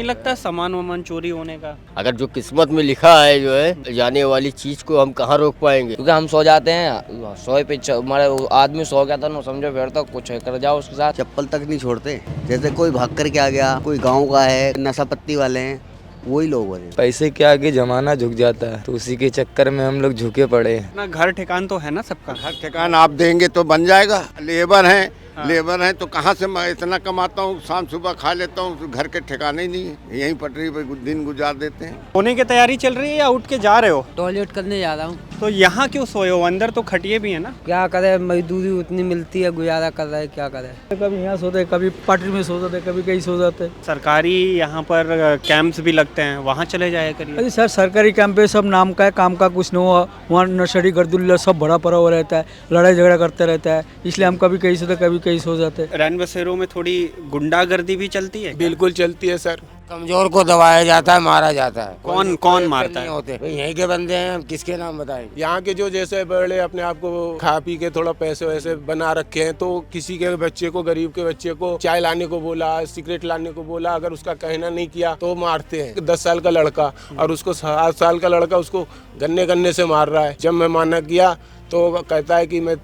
लगता सामान वामान चोरी होने का? अगर जो किस्मत में लिखा है जो है जाने वाली चीज को हम कहाँ रोक पाएंगे। क्योंकि हम सो जाते हैं 100 पे हमारे आदमी सो गया था ना, समझो फिर तो कुछ कर जाओ उसके साथ। चप्पल तक नहीं छोड़ते, जैसे कोई भाग कर के आ गया, कोई गांव का है, नशा पत्ती वाले हैं, वही लोग होते हैं। पैसे के आगे जमाना झुक जाता है, तो उसी के चक्कर में हम लोग झुके पड़े हैं। ना घर ठिकान तो है ना सबका? घर ठिकान आप देंगे तो बन जाएगा। लेबर हैं, लेबर हैं तो कहाँ से मैं इतना कमाता हूँ, शाम सुबह खा लेता हूँ, घर के ठिकाने ही नहीं है, यहीं पटरी पे दिन गुजार देते हैं। सोने की तैयारी चल रही है या उठ के जा रहे हो? टॉयलेट करने जा रहा हूँ। तो यहाँ क्यों सोए हो? अंदर तो खटिए भी है ना। क्या करे, मजदूरी उतनी मिलती है, गुजारा कर रहा है, क्या करे। कभी यहाँ सोते, कभी पटरी में सो जाते, कभी कहीं सो जाते। सरकारी यहाँ पर कैंप्स भी लगते हैं, वहाँ चले जाया करिए। अरे सर, सरकारी कैंप पे सब नाम का है, काम का कुछ नहीं हुआ। वहाँ नशेड़ी गर्दुल्ला सब भरा पड़ा हुआ रहता है, लड़ाई झगड़ा करते रहता है, इसलिए हम कभी कहीं सोते कभी कहीं सो जाते। रैन बसेरों में थोड़ी गुंडागर्दी भी चलती है? बिल्कुल चलती है सर। कमजोर को दबाया जाता है, मारा जाता है। कौन मारता है? होते यहीं के बंदे हैं, हम किसके नाम बताएं। यहाँ के जो जैसे बड़े अपने आप को खा पी के थोड़ा पैसे वैसे बना रखे हैं, तो किसी के बच्चे को, गरीब के बच्चे को चाय लाने को बोला, सिगरेट लाने को बोला, अगर उसका कहना नहीं किया तो मारते हैं। 10 साल का लड़का और उसको 7 साल का लड़का उसको गन्ने से मार रहा है। जब मैं माना किया तो कहता है कि मैं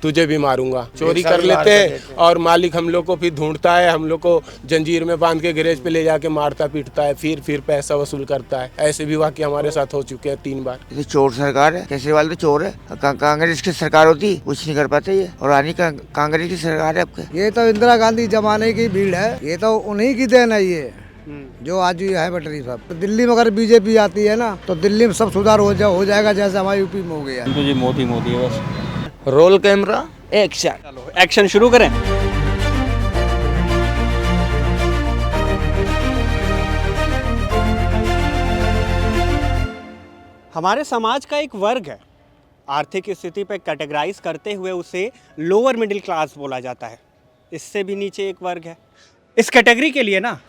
तुझे भी मारूंगा। चोरी कर लेते हैं और मालिक हम लोग को फिर ढूंढता है, हम लोग को जंजीर में बांध के गैरेज पे ले जाके मारता पीटता है, फिर पैसा वसूल करता है। ऐसे भी वाकई हमारे साथ हो चुके हैं 3 बार। ये चोर सरकार है, कैसे वाले तो चोर है। कांग्रेस की सरकार होती कुछ नहीं कर पाते ये, और आनी कांग्रेस की सरकार है आपके। ये तो इंदिरा गांधी जमाने की भीड़ है, ये तो उन्हीं की देन है ये जो आज भी है बटरी सब। तो दिल्ली में अगर बीजेपी आती है ना तो दिल्ली में सब सुधार हो जाएगा जैसे हमारे यूपी में हो गया। तो जी मोदी है बस। Roll camera action. चलो एक्शन शुरू करें। हमारे समाज का एक वर्ग है, आर्थिक स्थिति पर कैटेगराइज करते हुए उसे लोअर मिडिल क्लास बोला जाता है। इससे भी नीचे एक वर्ग है। इस कैटेगरी के लिए ना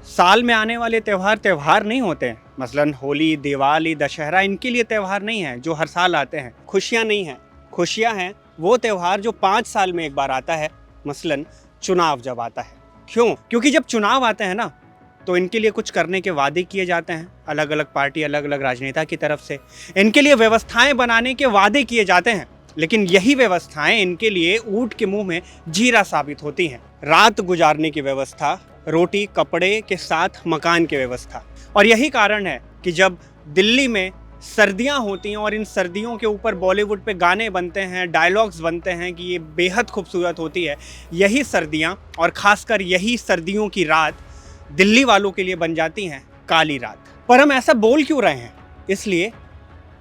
साल में आने वाले त्यौहार नहीं होते हैं। मसलन होली, दिवाली, दशहरा, इनके लिए त्यौहार नहीं है जो हर साल आते हैं। खुशियाँ नहीं हैं। खुशियाँ हैं वो त्यौहार जो 5 साल में एक बार आता है, मसलन चुनाव जब आता है। क्यों? क्योंकि जब चुनाव आते हैं ना तो इनके लिए कुछ करने के वादे किए जाते हैं, अलग अलग पार्टी, अलग अलग राजनेता की तरफ से। इनके लिए व्यवस्थाएं बनाने के वादे किए जाते हैं, लेकिन यही व्यवस्थाएं इनके लिए ऊंट के मुंह में जीरा साबित होती हैं। रात गुजारने की व्यवस्था, रोटी कपड़े के साथ मकान की व्यवस्था। और यही कारण है कि जब दिल्ली में सर्दियां होती हैं और इन सर्दियों के ऊपर बॉलीवुड पे गाने बनते हैं, डायलॉग्स बनते हैं कि ये बेहद खूबसूरत होती है, यही सर्दियां और ख़ासकर यही सर्दियों की रात दिल्ली वालों के लिए बन जाती हैं काली रात। पर हम ऐसा बोल क्यों रहे हैं? इसलिए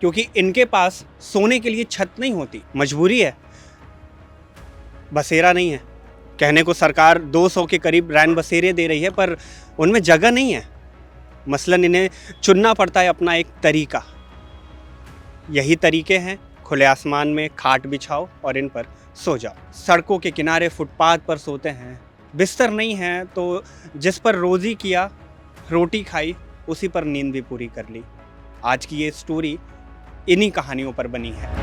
क्योंकि इनके पास सोने के लिए छत नहीं होती, मजबूरी है। बसेरा नहीं है। कहने को सरकार 200 के करीब रैन बसेरे दे रही है, पर उनमें जगह नहीं है। मसलन इन्हें चुनना पड़ता है अपना एक तरीका। यही तरीके हैं, खुले आसमान में खाट बिछाओ और इन पर सो जाओ। सड़कों के किनारे फुटपाथ पर सोते हैं। बिस्तर नहीं है तो जिस पर रोज़ी किया, रोटी खाई, उसी पर नींद भी पूरी कर ली। आज की ये स्टोरी इन्हीं कहानियों पर बनी है।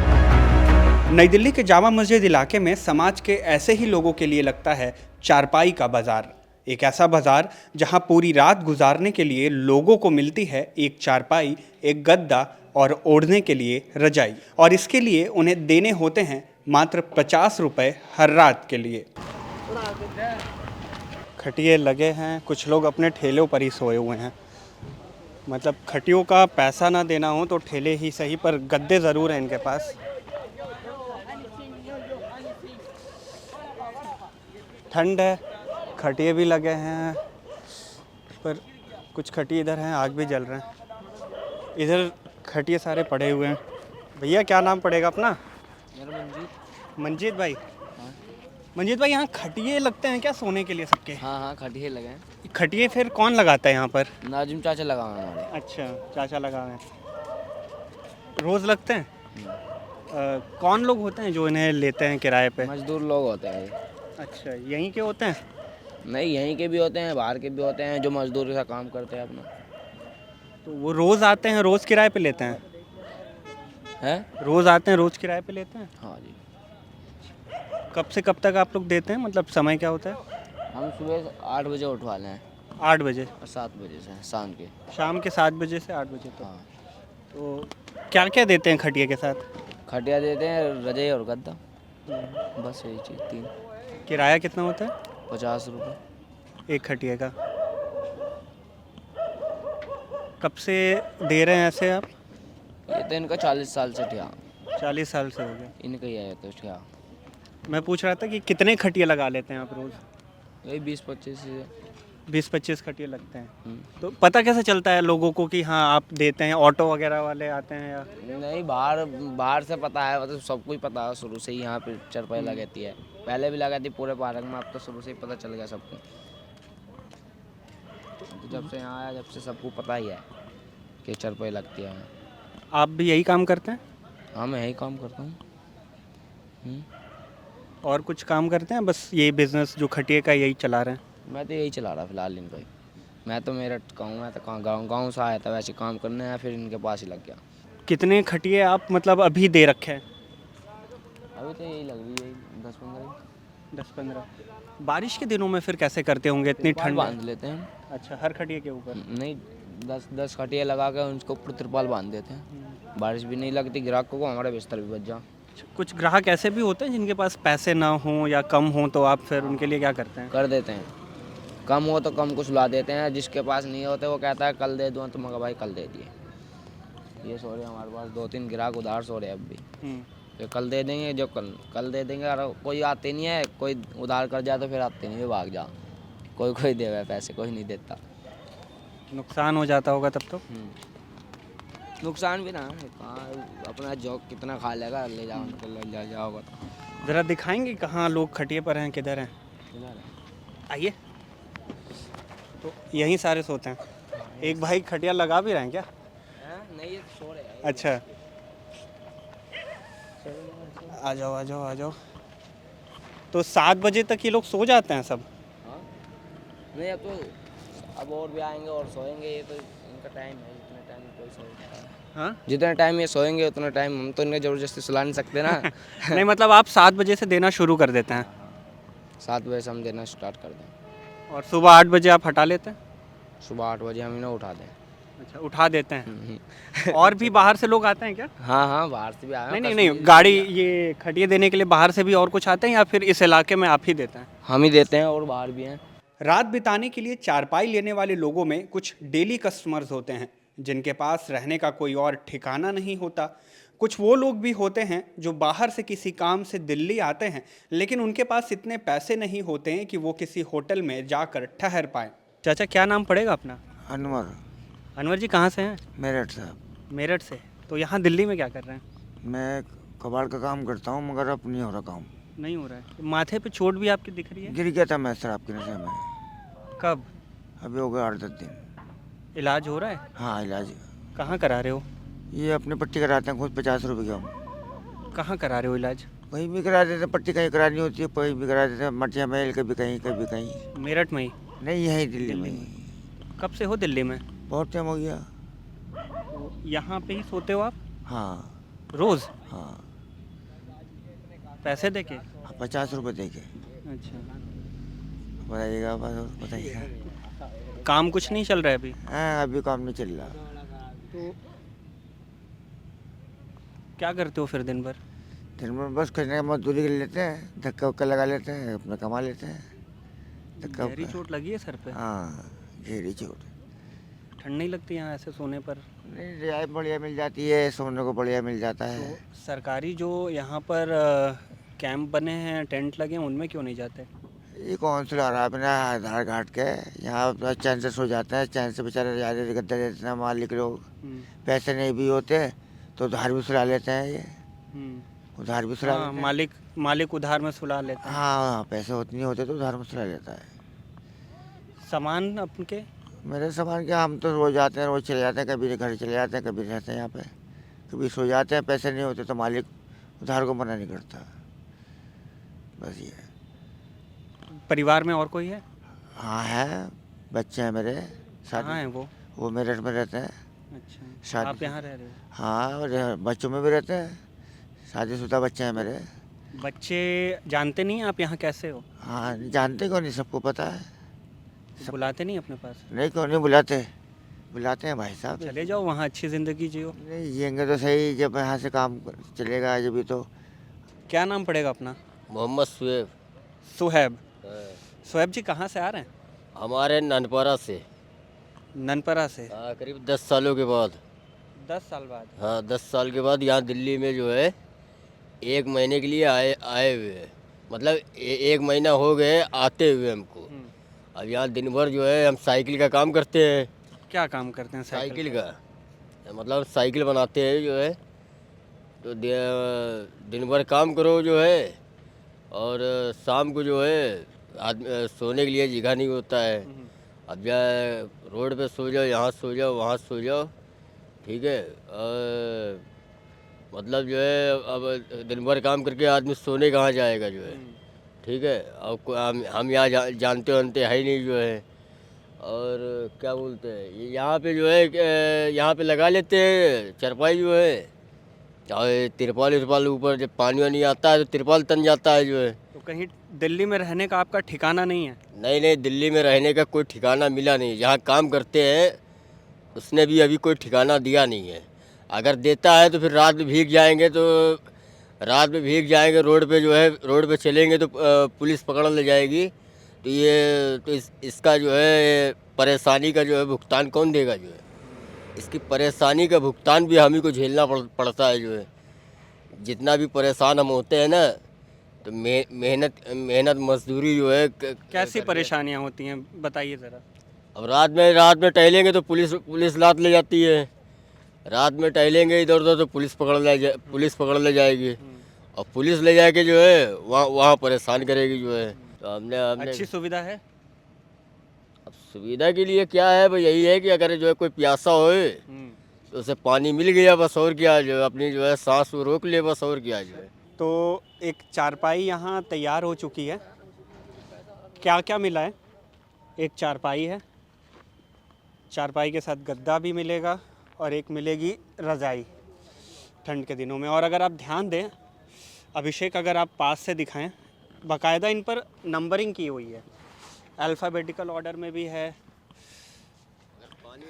नई दिल्ली के जामा मस्जिद इलाके में समाज के ऐसे ही लोगों के लिए लगता है चारपाई का बाज़ार। एक ऐसा बाज़ार जहां पूरी रात गुजारने के लिए लोगों को मिलती है एक चारपाई, एक गद्दा और ओढ़ने के लिए रजाई। और इसके लिए उन्हें देने होते हैं मात्र 50 रुपये हर रात के लिए। खटिए लगे हैं, कुछ लोग अपने ठेलों पर ही सोए हुए हैं। मतलब खटियों का पैसा ना देना हो तो ठेले ही सही, पर गद्दे ज़रूर हैं इनके पास। ठंड है, खटिए भी लगे हैं, पर कुछ खटिए इधर हैं, आग भी जल रहे हैं। इधर खटिए सारे पड़े हुए हैं। भैया क्या नाम पड़ेगा अपना? मंजीत भाई। हाँ। मंजीत भाई, यहाँ खटिए लगते हैं क्या सोने के लिए सबके? हाँ, खटिए लगे हैं। खटिए फिर कौन लगाता है यहाँ पर? नाजिम चाचा लगा हुआ है हमारे। अच्छा, चाचा लगा हुए हैं। रोज़ लगते हैं? कौन लोग होते हैं जो इन्हें लेते हैं किराए पे? मजदूर लोग होते हैं। अच्छा, यहीं के होते हैं? नहीं, यहीं के भी होते हैं, बाहर के भी होते हैं, जो मजदूर के साथ काम करते हैं अपना। तो वो रोज़ आते हैं, रोज़ किराए पे लेते हैं? रोज़ आते हैं, रोज़ किराए पे लेते हैं? हाँ जी। कब से कब तक आप लोग देते हैं? मतलब समय क्या होता है? हम सुबह 8 बजे उठवा लें। 8 बजे 7 बजे से शाम के। शाम के 7 बजे से 8 बजे तक। हाँ, तो क्या क्या देते हैं खटिया के साथ? खटिया देते हैं, रजाई और गद्दा, बस यही चीज़ 3। किराया कितना होता है 50 रुपये। एक खटिया का? कब से दे रहे हैं ऐसे आप? ये तो इनका 40 साल से ठिया, 40 साल से हो गए। इनका ही है तो ठिया। मैं पूछ रहा था कि कितने खटिया लगा लेते हैं आप रोज़? यही 20-25 से। 20-25 खटिया लगते हैं। हम्म। तो पता कैसे चलता है लोगों को कि हाँ आप देते हैं? ऑटो वगैरह वाले आते हैं या? नहीं, बाहर से पता है, मतलब सबको ही पता है शुरू से ही यहाँ पे चरपाई लगाती है। पहले भी लगाती पूरे पार्क में, अब तो शुरू से ही पता चल गया सबको। तो जब से यहाँ आया, जब से सबको पता ही है कि चरपाई लगती है यहाँ। आप भी यही काम करते हैं? हाँ, मैं यही काम करता हूँ। और कुछ काम करते हैं? बस ये बिजनेस जो खटिया का यही चला रहे हैं? मैं तो यही चला रहा फिलहाल इनको ही। मैं तो मेरठ का हूँ, मैं तो कहाँ गाँव से आया था वैसे काम करने, या फिर इनके पास ही लग गया। कितने खटिए आप मतलब अभी दे रखे हैं? अभी तो यही लग रही है 10-15। 10-15। बारिश के दिनों में फिर कैसे करते होंगे इतनी तिरपाल ठंड? बांध लेते हैं। अच्छा, हर खटिए के ऊपर? नहीं, 10 खटिया लगा के उसके ऊपर तिरपाल बांध देते हैं। बारिश भी नहीं लगती, ग्राहकों को हमारा बिस्तर भी बच जा। कुछ ग्राहक ऐसे भी होते हैं जिनके पास पैसे ना हों या कम हों, तो आप फिर उनके लिए क्या करते हैं? कर देते हैं, कम हो तो कम कुछ ला देते हैं। जिसके पास नहीं होते वो कहता है कल दे दूँ, तो मगर भाई कल दे दिए। ये सो रहे हमारे पास 2-3 ग्राहक उधार सो रहे अब भी। ये कल दे देंगे, जो कल दे देंगे। और कोई आते नहीं है, कोई उधार कर जाए तो फिर आते नहीं, वे भाग जा। कोई दे हुआ पैसे, कोई नहीं देता। नुकसान हो जाता होगा तब तो? नुकसान भी ना है, कहाँ अपना जॉब कितना खा लेगा, ले जाओ उनको, ले जाओगा तो। ज़रा दिखाएंगे कहाँ लोग खटिए पर हैं, किधर हैं? आइए। तो यहीं सारे सोते हैं। एक भाई खटिया लगा भी रहे हैं क्या? नहीं, ये सो रहे हैं। अच्छा, आ जाओ आ जाओ आ जाओ। तो 7 बजे तक ये लोग सो जाते हैं सब? हाँ, नहीं अब और भी आएंगे और सोएंगे। ये तो इनका टाइम है, इतने टाइम कोई सोएगा। हाँ? जितना टाइम ये सोएंगे उतना टाइम हम तो इन्हें ज़बरदस्ती सुला नहीं सकते ना। नहीं मतलब आप 7 बजे से देना शुरू कर देते हैं 7 बजे से हम देना स्टार्ट कर दें, और सुबह 8 बजे आप हटा लेते हैं? सुबह 8 बजे हम इन्हें उठा दें। अच्छा, उठा देते हैं। और भी बाहर से लोग आते हैं क्या? हाँ, बाहर से भी आए। नहीं, गाड़ी ये खटिया देने के लिए बाहर से भी और कुछ आते हैं या फिर इस इलाके में आप ही देते हैं? हम ही देते हैं और बाहर भी हैं। रात बिताने के लिए चारपाई लेने वाले लोगों में कुछ डेली कस्टमर्स होते हैं जिनके पास रहने का कोई और ठिकाना नहीं होता। कुछ वो लोग भी होते हैं जो बाहर से किसी काम से दिल्ली आते हैं, लेकिन उनके पास इतने पैसे नहीं होते हैं कि वो किसी होटल में जाकर ठहर पाएं। चाचा, क्या नाम पड़ेगा अपना? अनवर। अनवर जी, कहाँ से हैं? मेरठ साहब। मेरठ से। तो यहाँ दिल्ली में क्या कर रहे हैं? मैं कबाड़ का काम करता हूँ, मगर अब नहीं हो रहा काम। नहीं हो रहा है? माथे पे चोट भी आपकी दिख रही है? गिर गया था मैं शराब के नशे में। कब? अभी हो गया 8-10 दिन। इलाज हो रहा है? हाँ, इलाज कहाँ करा रहे हो? ये अपने पट्टी कराते हैं खुद, 50 रुपये का। कहाँ करा रहे हो इलाज? कहीं भी करा देते हैं, पट्टी कहीं करानी होती है, कहीं भी करा देते हैं, मटिया महल कभी कहीं। मेरठ में ही? नहीं, यहीं दिल्ली में ही। कब से हो दिल्ली में? बहुत टाइम हो गया। यहाँ पे ही सोते हो आप हाँ। रोज़? हाँ, पैसे दे के? 50 रुपये दे के। अच्छा, बताइएगा, बस और बताइएगा। काम कुछ नहीं चल रहा है अभी? हाँ, अभी काम नहीं चल रहा। तो क्या करते हो फिर दिन भर? दिन भर बस करने का मजदूरी कर लेते हैं, धक्का उक्का लगा लेते हैं, अपना कमा लेते हैं। धक्का गहरी चोट लगी है सर पे? हाँ, गहरी चोट। ठंड नहीं लगती यहाँ ऐसे सोने पर? नहीं, रियायत बढ़िया मिल जाती है, सोने को बढ़िया मिल जाता है। तो सरकारी जो यहाँ पर कैंप बने हैं, टेंट लगे हैं, उनमें क्यों नहीं जाते? ये कौन सा रहा अपना आधार कार्ड के, यहाँ पर चैन से सो जाते हैं, चैन से बेचारे ज़्यादा गद्दा देते हैं मालिक लोग। पैसे नहीं भी होते तो उधार भी सुला लेते हैं ये। उधार भी सुला हाँ, लेते हैं। मालिक उधार में सुला लेते हैं। हाँ, पैसे होते नहीं होते तो उधार में सुला लेता है। सामान आपके? मेरे सामान क्या, हम तो रोज आते हैं, रोज चले जाते हैं, कभी घर चले जाते हैं, कभी रहते हैं यहाँ पे, कभी सो जाते हैं। पैसे नहीं होते तो मालिक उधार को मना नहीं करता। बस ये। परिवार में और कोई है? हाँ है, बच्चे हैं मेरे। कहाँ हैं वो मेरठ में रहते हैं। अच्छा, आप यहाँ रह रहे हो? हाँ, और बच्चों में भी रहते हैं, शादीशुदा बच्चे हैं मेरे। बच्चे जानते नहीं आप यहाँ कैसे हो? हाँ, जानते क्यों नहीं, सबको पता है। बुलाते नहीं अपने पास? नहीं, क्यों नहीं बुलाते, बुलाते हैं भाई साहब। चले जाओ वहाँ, अच्छी ज़िंदगी जियो। नहीं जिएंगे तो सही, जब यहाँ से काम चलेगा जब भी तो। क्या नाम पड़ेगा अपना? मोहम्मद सुएब। सुहैब। सुहैब जी कहाँ से आ रहे हैं? हमारे ननपारा से। ननपरा से? करीब 10 सालों के बाद। 10 साल बाद? हाँ, 10 साल के बाद यहाँ दिल्ली में जो है 1 महीने के लिए आए हुए हैं। मतलब 1 महीना हो गए आते हुए हमको। अब यहाँ दिन भर जो है हम साइकिल का काम करते हैं। क्या काम करते हैं साइकिल का? मतलब साइकिल बनाते हैं जो है, तो दिन भर काम करो जो है, और शाम को जो है आदमी सोने के लिए जगह नहीं होता है। अब जाए रोड पे सो जाओ, यहाँ सो जाओ, वहाँ सो जाओ, ठीक है। मतलब जो है अब दिन भर काम करके आदमी सोने कहाँ जाएगा जो है, ठीक है। अब हम यहाँ जानते वानते है ही नहीं जो है। और क्या बोलते हैं, यहाँ पे जो है यहाँ पे लगा लेते हैं चरपाई जो है, और तिरपाल ऊपर जब पानी वानी आता है तो तिरपाल तन जाता है जो है। तो कहीं दिल्ली में रहने का आपका ठिकाना नहीं है? नहीं, दिल्ली में रहने का कोई ठिकाना मिला नहीं। जहाँ काम करते हैं उसने भी अभी कोई ठिकाना दिया नहीं है। अगर देता है तो फिर रात में भीग जाएंगे, तो रात में भीग जाएंगे रोड पे जो है, रोड पे चलेंगे तो पुलिस पकड़ ले जाएगी। तो ये तो इसका जो है परेशानी का जो है भुगतान कौन देगा जो है? इसकी परेशानी का भुगतान भी हम ही को झेलना पड़ता है जो है। जितना भी परेशान हम होते हैं ना, तो मेहनत मजदूरी जो है। कैसी परेशानियां होती हैं बताइए ज़रा। अब रात में टहलेंगे तो पुलिस लात ले जाती है। रात में टहलेंगे इधर उधर तो पुलिस पकड़ ले जाएगी, और पुलिस ले जाके जो है वहाँ परेशान करेगी जो है। तो हमने अच्छी सुविधा है? अब सुविधा के लिए क्या है भाई, यही है कि अगर जो है कोई प्यासा होए तो उसे पानी मिल गया बस, और क्या जो है अपनी जो है सांस वो रोक ले बस, और क्या जो है। तो एक चारपाई यहाँ तैयार हो चुकी है। क्या क्या मिला है? एक चारपाई है, चारपाई के साथ गद्दा भी मिलेगा, और एक मिलेगी रज़ाई ठंड के दिनों में। और अगर आप ध्यान दें अभिषेक, अगर आप पास से दिखाएं, बाकायदा इन पर नंबरिंग की हुई है, अल्फ़ाबेटिकल ऑर्डर में भी है,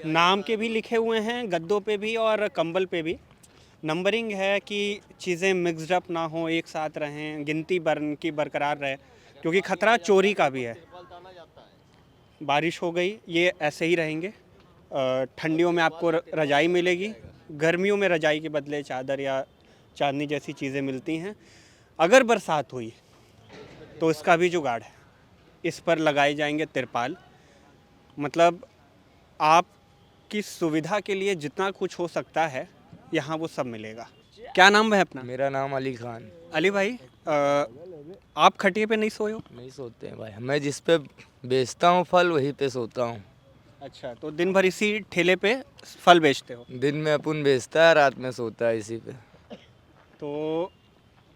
नाम के भी लिखे हुए हैं, गद्दों पे भी और कंबल पे भी नंबरिंग है कि चीज़ें मिक्सड अप ना हो, एक साथ रहें, गिनती की बरकरार रहे, क्योंकि ख़तरा चोरी का भी है। बारिश हो गई, ये ऐसे ही रहेंगे। ठंडियों में आपको रजाई मिलेगी, गर्मियों में रजाई के बदले चादर या चांदनी जैसी चीज़ें मिलती हैं। अगर बरसात हुई तो इसका भी जुगाड़ है, इस पर लगाए जाएंगे तिरपाल। मतलब आपकी सुविधा के लिए जितना कुछ हो सकता है यहाँ वो सब मिलेगा। क्या नाम है अपना? मेरा नाम अली खान। अली भाई, आप खटिए पे नहीं सोए हो? नहीं सोते हैं भाई, मैं जिस पे बेचता हूँ फल वहीं पे सोता हूँ। अच्छा, तो दिन भर इसी ठेले पे फल बेचते हो? दिन में अपन बेचता है, रात में सोता है इसी पे। तो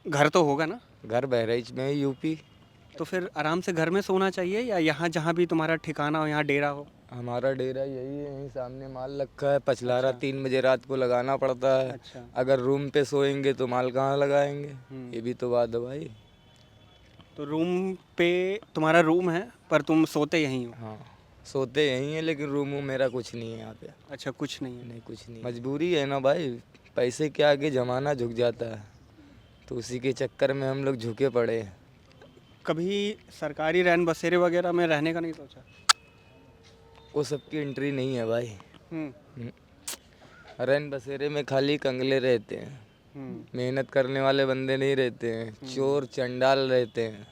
घर तो होगा ना? घर बहराइच में है, यूपी। तो फिर आराम से घर में सोना चाहिए, या यहाँ जहाँ भी तुम्हारा ठिकाना हो यहाँ डेरा हो? हमारा डेरा यही है, यहीं सामने माल रखा है। पचलारा 3 बजे रात को लगाना पड़ता है। अच्छा। अगर रूम पे सोएंगे तो माल कहाँ लगाएंगे, ये भी तो बात है भाई। तो रूम पे तुम्हारा रूम है पर तुम सोते यहीं हो? हाँ, सोते यहीं है, लेकिन रूम मेरा कुछ नहीं है यहाँ पे। अच्छा, कुछ नहीं है? नहीं, कुछ नहीं। मजबूरी है ना भाई, पैसे के आगे ज़माना झुक जाता है, तो उसी के चक्कर में हम लोग झुके पड़े हैं। कभी सरकारी रैन बसेरे वगैरह में रहने का नहीं सोचा? वो सबकी एंट्री नहीं है भाई। रैन बसेरे में खाली कंगले रहते हैं, मेहनत करने वाले बंदे नहीं रहते हैं, चोर चंडाल रहते हैं।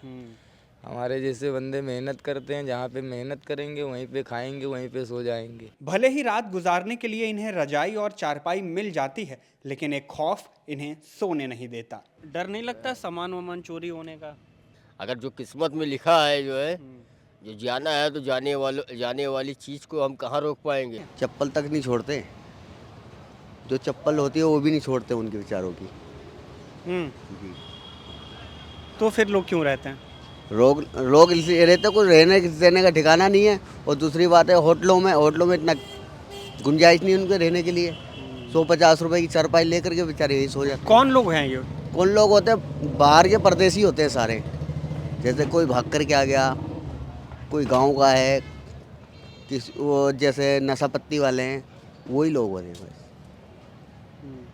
हमारे जैसे बंदे मेहनत करते हैं, जहाँ पे मेहनत करेंगे वहीं पे खाएंगे, वहीं पे सो जाएंगे। भले ही रात गुजारने के लिए इन्हें रजाई और चारपाई मिल जाती है, लेकिन एक खौफ इन्हें सोने नहीं देता। डर नहीं लगता सामान वामान चोरी होने का? अगर जो किस्मत में लिखा है जो है, जो जाना है तो जाने वाली चीज़ को हम कहाँ रोक पाएंगे। चप्पल तक नहीं छोड़ते, जो चप्पल होती है वो भी नहीं छोड़ते उनके बेचारों की। जी। तो फिर लोग क्यों रहते हैं? लोग इसलिए रहते, कुछ रहने देने का ठिकाना नहीं है। और दूसरी बात है, होटलों में इतना गुंजाइश नहीं उनके रहने के लिए। 150 रुपए की चारपाई लेकर के बेचारे यही सो जाते। कौन लोग हैं ये? कौन लोग होते हैं? बाहर के परदेसी होते हैं सारे। जैसे कोई भाग कर के आ गया, कोई गांव का है, वो जैसे नशा पत्ती वाले हैं वही लोग हो रहे हैं बस,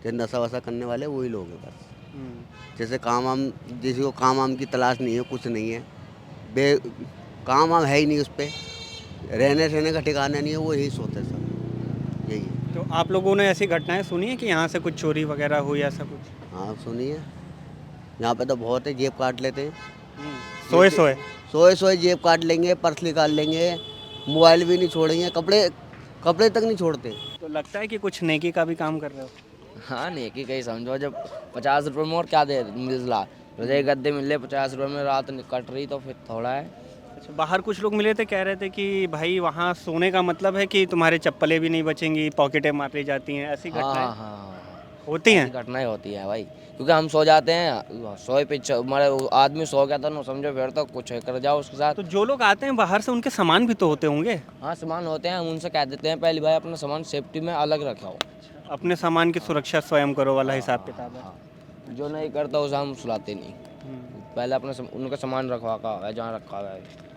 जो नशा वशा करने वाले वही लोग हैं बस। जैसे काम वाम, किसी को काम वाम की तलाश नहीं है, कुछ नहीं है, काम वाम है ही नहीं, उस पर रहने का ठिकाना नहीं है, वो यही सोते हैं सब, यही है। तो आप लोगों ने ऐसी घटनाएं सुनी है कि यहाँ से कुछ चोरी वगैरह हुई ऐसा कुछ? हाँ सुनिए, यहाँ पे तो बहुत है, जेब काट लेते हैं, सोए सोए जेब काट लेंगे, पर्स निकाल लेंगे, मोबाइल भी नहीं छोड़ेंगे, कपड़े तक नहीं छोड़ते। तो लगता है कि कुछ नेकी का भी काम कर रहे हो? हाँ नेकी कहीं समझो, जब 50 रुपये में और क्या दे मिल रहा, रजाई गद्दे मिल रहे 50 रुपये में, रात कट रही तो फिर थोड़ा है। अच्छा, बाहर कुछ लोग मिले थे, कह रहे थे कि भाई वहाँ सोने का मतलब है कि तुम्हारे चप्पलें भी नहीं बचेंगी, पॉकेटें मारी जाती हैं, ऐसी घटनाएं हाँ होती हैं? घटनाएं होती हैं भाई, क्योंकि हम सो जाते हैं, सोए पे हमारे आदमी सो गया था ना, समझो फिर तो कुछ कर जाओ उसके साथ। तो जो लोग आते हैं बाहर से उनके सामान भी तो होते होंगे? हाँ सामान होते हैं, हम उनसे कह देते हैं पहले भाई अपना सामान सेफ्टी में अलग रखा हो, अपने सामान की सुरक्षा स्वयं करो वाला हिसाब किताब है। जो नहीं करता उसे हम सुलाते नहीं, पहले अपना उनका सामान रखवा का है जहाँ रखा हुआ है।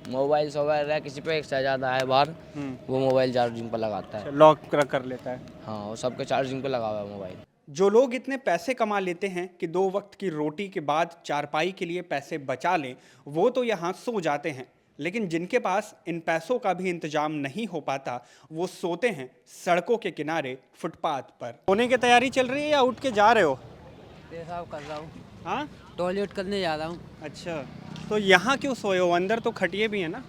मोबाइल सोबाइल है, किसी पे एक शहजादा है बाहर, वो मोबाइल चार्जिंग पर लगाता है, लॉक कर लेता है। हाँ वो सबके चार्जिंग पे लगा हुआ है मोबाइल। जो लोग इतने पैसे कमा लेते हैं कि 2 वक्त की रोटी के बाद चारपाई के लिए पैसे बचा लें, वो तो यहाँ सो जाते हैं, लेकिन जिनके पास इन पैसों का भी इंतजाम नहीं हो पाता, वो सोते हैं सड़कों के किनारे, फुटपाथ पर। सोने की तैयारी चल रही है या उठ के जा रहे हो? पेशाब कर रहा हूँ, हाँ, टॉयलेट करने जा रहा हूँ। अच्छा, तो यहाँ क्यों सोए हो? अंदर तो खटिए भी है ना।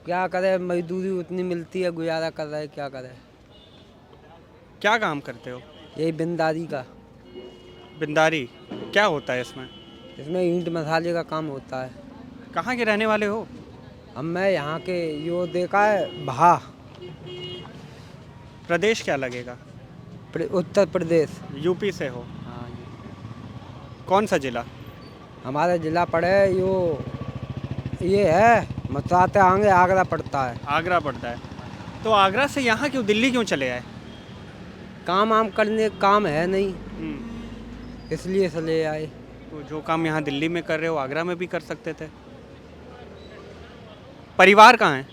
क्या करे, मजदूरी उतनी मिलती है, गुजारा कर रहा है, क्या करे। क्या काम करते हो? यही बिंदारी का। बिंदारी क्या होता है इसमें? इसमें ईंट मसाले का काम होता है। कहाँ के रहने वाले हो? अब मैं यहाँ के यो देखा है भा, प्रदेश क्या लगेगा? उत्तर प्रदेश। यूपी से हो? हाँ, कौन सा जिला? हमारा जिला पड़े यो ये है मथुराते आगे आगरा पड़ता है। आगरा पड़ता है। तो आगरा से यहाँ क्यों, दिल्ली क्यों चले आए? काम आम करने काम है नहीं, इसलिए चले आए। तो जो काम यहाँ दिल्ली में कर रहे हो आगरा में भी कर सकते थे। परिवार कहाँ है?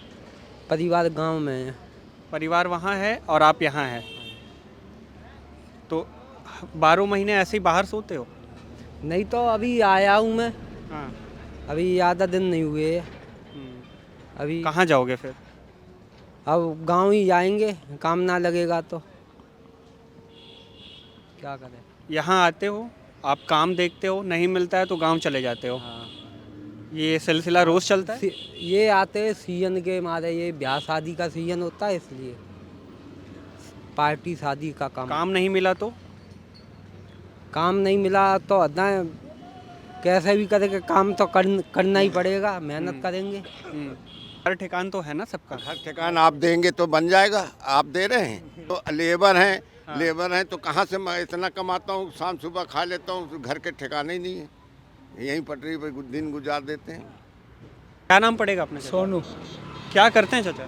परिवार गांव में है। परिवार वहाँ है और आप यहाँ हैं, तो 12 महीने ऐसे ही बाहर सोते हो? नहीं तो अभी आया हूँ मैं, हाँ। अभी ज़्यादा दिन नहीं हुए। अभी कहाँ जाओगे फिर? अब गांव ही जाएंगे, काम ना लगेगा तो क्या करें। यहाँ आते हो, आप काम देखते हो, नहीं मिलता है तो गांव चले जाते हो। हाँ। ये सिलसिला रोज चलता है? ये आते हैं सीजन के मारे, ये ब्याह शादी का सीजन होता है, इसलिए पार्टी शादी का काम नहीं मिला तो? काम नहीं मिला तो अदा कैसे भी करेंगे, काम तो करना ही पड़ेगा, मेहनत करेंगे। हर ठिकान तो है ना सबका? हर ठिकान आप देंगे तो बन जाएगा, आप दे रहे हैं तो लेबर हैं। हाँ। लेबर हैं तो कहाँ से मैं इतना कमाता हूँ, शाम सुबह खा लेता हूँ, घर के ठिकाने ही नहीं है, यहीं पटरी पे दिन गुजार देते हैं। क्या नाम पड़ेगा अपने? सोनू। क्या करते हैं चाचा?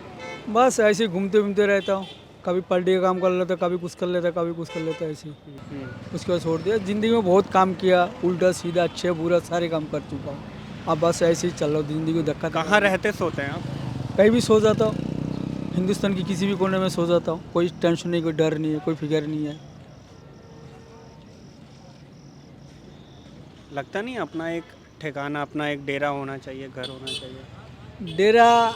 बस ऐसे घूमते घूमते रहता हूँ, कभी पर डे काम कर लेता, कभी कुछ कर लेता, कभी कुछ कर लेता, ऐसे ही उसके बाद छोड़ दिया। ज़िंदगी में बहुत काम किया, उल्टा सीधा अच्छे बुरा सारे काम कर चुका हूँ, अब बस ऐसे ही चल रहा हूँ, ज़िंदगी को धक्का। कहाँ रहते सोते हैं आप? कहीं भी सो जाता हूँ, हिंदुस्तान की किसी भी कोने में सो जाता हूँ, कोई टेंशन नहीं, कोई डर नहीं है, कोई फिक्र नहीं है। लगता नहीं अपना एक ठिकाना, अपना एक डेरा होना चाहिए, घर होना चाहिए? डेरा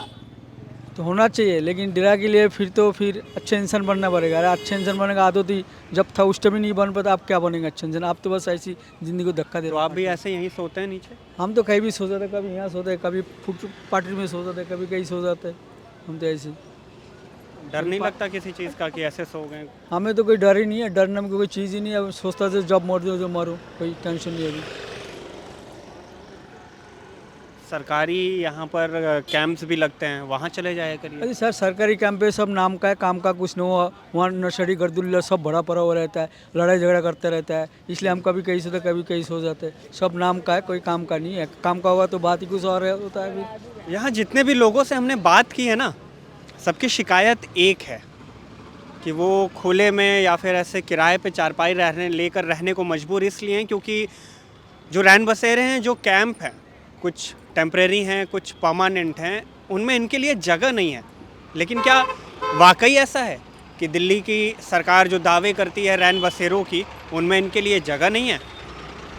तो होना चाहिए, लेकिन डेरा के लिए फिर अच्छे इंसान बनना पड़ेगा। अरे अच्छे इंसान बनेगा, आदत ही जब था उस टाइम ही नहीं बन पाता, आप क्या बनेगा अच्छे इंसान? आप तो बस ऐसी ज़िंदगी को धक्का दे रहे हो। आप भी ऐसे यहीं सोते हैं नीचे? हम तो कहीं भी सो जाते, कभी यहाँ सोते हैं, कभी फुटपाथ में सो जाते, कभी कहीं सो जाते, हम तो ऐसे। डर नहीं लगता किसी चीज़ का कि ऐसे सो गए? हमें तो कोई डर ही नहीं है, डरने में कोई चीज़ ही नहीं है। सोचता से जब मर दो जो मरो, कोई टेंशन नहीं है। अभी सरकारी यहाँ पर कैंप्स भी लगते हैं, वहाँ चले जाया करिए। अरे सर, सरकारी कैंप पे सब नाम का है, काम का कुछ नहीं हुआ। वहाँ नशेड़ी गर्दुल्ला सब भरा पड़ा हुआ रहता है, लड़ाई झगड़ा करते रहता है, इसलिए हम कभी कहीं सोते कभी कहीं सो जाते हैं। सब नाम का है, कोई काम का नहीं है। काम का होगा तो बात ही कुछ और होता है। अभी यहाँ जितने भी लोगों से हमने बात की है ना, सबकी शिकायत एक है कि वो खुले में या फिर ऐसे किराए पे चारपाई लेकर रहने को मजबूर इसलिए हैं क्योंकि जो रैन बसेरे हैं, जो कैंप हैं, कुछ टेम्परेरी हैं, कुछ परमानेंट हैं, उनमें इनके लिए जगह नहीं है। लेकिन क्या वाकई ऐसा है कि दिल्ली की सरकार जो दावे करती है रैन बसेरों की, उनमें इनके लिए जगह नहीं है?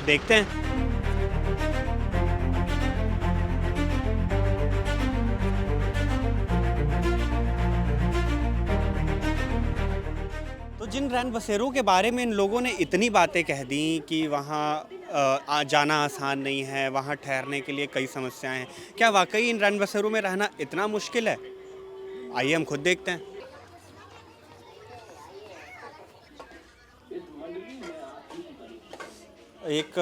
देखते हैं। तो जिन रैन बसेरों के बारे में इन लोगों ने इतनी बातें कह दी कि वहाँ जाना आसान नहीं है, वहाँ ठहरने के लिए कई समस्याएं हैं, क्या वाकई इन रैन बसेरों में रहना इतना मुश्किल है? आइए हम खुद देखते हैं। एक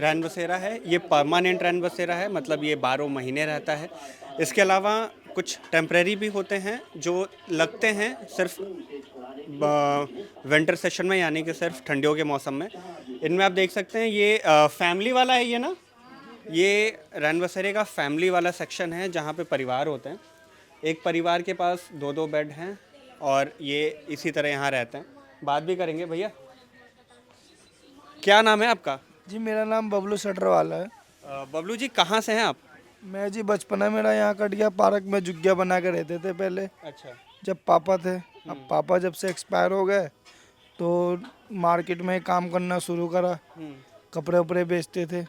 रैन बसेरा है, ये परमानेंट रैन बसेरा है, मतलब ये 12 महीने रहता है। इसके अलावा कुछ टेम्परेरी भी होते हैं जो लगते हैं सिर्फ विंटर सेशन में, यानी कि सिर्फ ठंडियों के मौसम में। इनमें आप देख सकते हैं ये फैमिली वाला है, ये ना, ये रैन बसेरे का फैमिली वाला सेक्शन है जहाँ पे परिवार होते हैं। एक परिवार के पास 2-2 बेड हैं और ये इसी तरह यहाँ रहते हैं। बात भी करेंगे। भैया क्या नाम है आपका? जी मेरा नाम बबलू सटरवाला है। बबलू जी कहाँ से हैं आप? मैं जी बचपना मेरा यहाँ कट गया, पार्क में झुग्गिया बना के रहते थे पहले, अच्छा। जब पापा थे। अब पापा जब से एक्सपायर हो गए तो मार्केट में काम करना शुरू करा, कपड़े उपड़े बेचते थे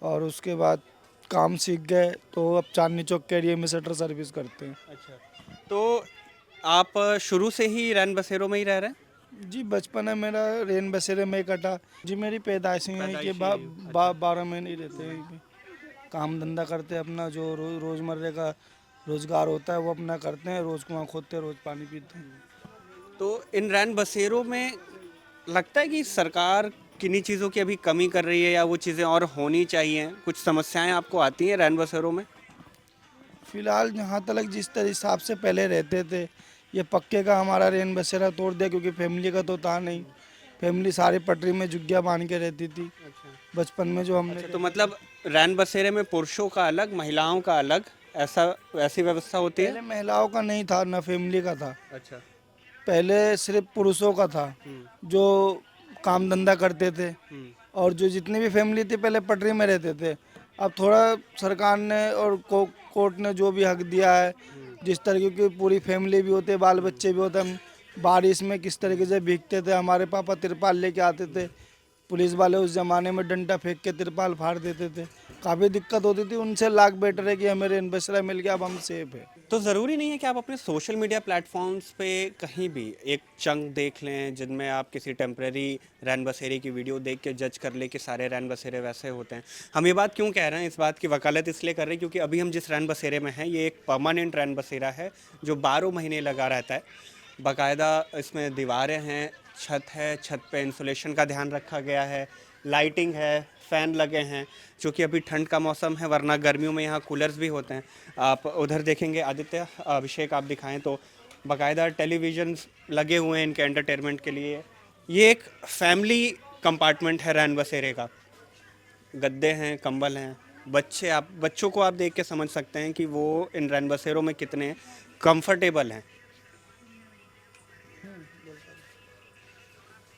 और उसके बाद काम सीख गए तो अब चांदनी चौक के एरिया में शटर सर्विस करते हैं। अच्छा, तो आप शुरू से ही रैन बसेरों में ही रह रहे हैं? जी बचपन है मेरा रेन बसेरे में ही कटा जी। मेरी पैदाइश है कि 12 महीने ही रहते हैं यहीं पे। काम धंधा करते हैं अपना, जो रोज़मर्रे का रोज़गार होता है वो अपना करते हैं, रोज़ कुआं खोदते हैं, रोज़ पानी पीते हैं। तो इन रैन बसेरों में लगता है कि सरकार किन्हीं चीज़ों की अभी कमी कर रही है या वो चीज़ें और होनी चाहिए? कुछ समस्याएं आपको आती हैं रैन बसेरों में? फिलहाल जहाँ तक जिस तरह हिसाब से पहले रहते थे, ये पक्के का हमारा रेन बसेरा तोड़ दिया क्योंकि फैमिली का तो था नहीं। फैमिली सारी पटरी में झुग्गियाँ बांध के रहती थी बचपन में जो हमने। अच्छा, तो मतलब रैन बसेरे में पुरुषों का अलग, महिलाओं का अलग, ऐसी व्यवस्था होती है? पहले महिलाओं का नहीं था, ना फैमिली का था। अच्छा। पहले सिर्फ पुरुषों का था जो काम धंधा करते थे, और जो जितनी भी फैमिली थी पहले पटरी में रहते थे। अब थोड़ा सरकार ने और कोर्ट ने जो भी हक दिया है, जिस तरीके की पूरी फैमिली भी होते, बाल बच्चे भी होते। हम बारिश में किस तरीके से भीगते थे, हमारे पापा तिरपाल लेके आते थे, पुलिस वाले उस ज़माने में डंडा फेंक के तिरपाल फाड़ देते थे, काफ़ी दिक्कत होती थी। उनसे लाख बेटर है कि हमें रेन बसेरा मिल गया, अब हम सेफ है। तो ज़रूरी नहीं है कि आप अपने सोशल मीडिया प्लेटफॉर्म्स पे कहीं भी एक चंक देख लें जिनमें आप किसी टेम्परेरी रैन बसेरे की वीडियो देख के जज कर ले कि सारे रैन बसेरे वैसे होते हैं। हम ये बात क्यों कह रहे हैं, इस बात की वकालत इसलिए कर रहे हैं क्योंकि अभी हम जिस रैन बसेरे में हैं ये एक परमानेंट रैन बसेरा है जो 12 महीने लगा रहता है। बाकायदा इसमें दीवारें हैं, छत है, छत पे इंसुलेशन का ध्यान रखा गया है, लाइटिंग है, फ़ैन लगे हैं, क्योंकि अभी ठंड का मौसम है, वरना गर्मियों में यहाँ कूलर्स भी होते हैं। आप उधर देखेंगे, आदित्य, अभिषेक आप दिखाएं तो बाकायदा टेलीविज़न लगे हुए हैं इनके एंटरटेनमेंट के लिए। ये एक फैमिली कंपार्टमेंट है रैन बसेरे का। गद्दे हैं, कंबल हैं, बच्चों को आप देख के समझ सकते हैं कि वो इन रैन बसेरों में कितने कंफर्टेबल हैं।